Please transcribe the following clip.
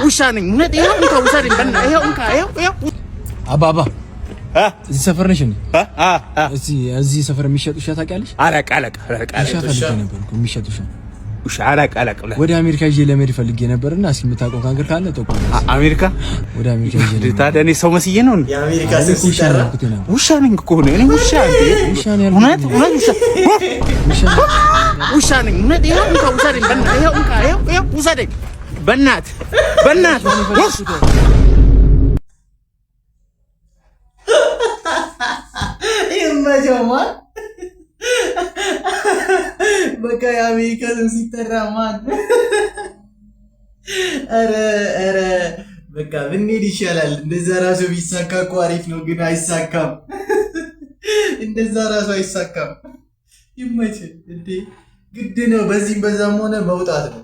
ውሻ ነኝ እውነት። ይኸው እንካ ውሰደኝ በእናትህ። ይኸው እንካ ይኸው አባባ እዚህ ሰፈር ነሽ እንዴ? እዚህ ሰፈር የሚሸጥ ውሻ ታውቂያለሽ? አለቃ ውሻ ፈልጌ ነበር እኮ የሚሸጥ ውሻ አለቃ ወደ አሜሪካ ይዤ ለመሄድ ፈልጌ ነበርና እስኪ የምታውቀው ካንገር ካለ ጠቁም። አሜሪካ ወደ አሜሪካ ይዤ ታዲያ እኔ ሰው መስዬ ነው እንዴ? የአሜሪካ ሲጠራ ውሻ ነኝ እኮ ነው። እኔ ውሻ ነኝ እውነት ውሻ ነኝ እውነት። ይኸው እንካ ውሰደኝ በእናትህ። ይኸው እንካ ይኸው ውሰደኝ በእናትህ ይመጀማል። በቃ የአሜሪካ ስም ሲጠራ ማን? ኧረ በቃ ብንሄድ ይሻላል። እንደዛ ራሱ ቢሳካ እኮ አሪፍ ነው፣ ግን አይሳካም። እንደዛ ራሱ አይሳካም። ይመችል እንዴ! ግድ ነው በዚህም በዛም ሆነ መውጣት ነው።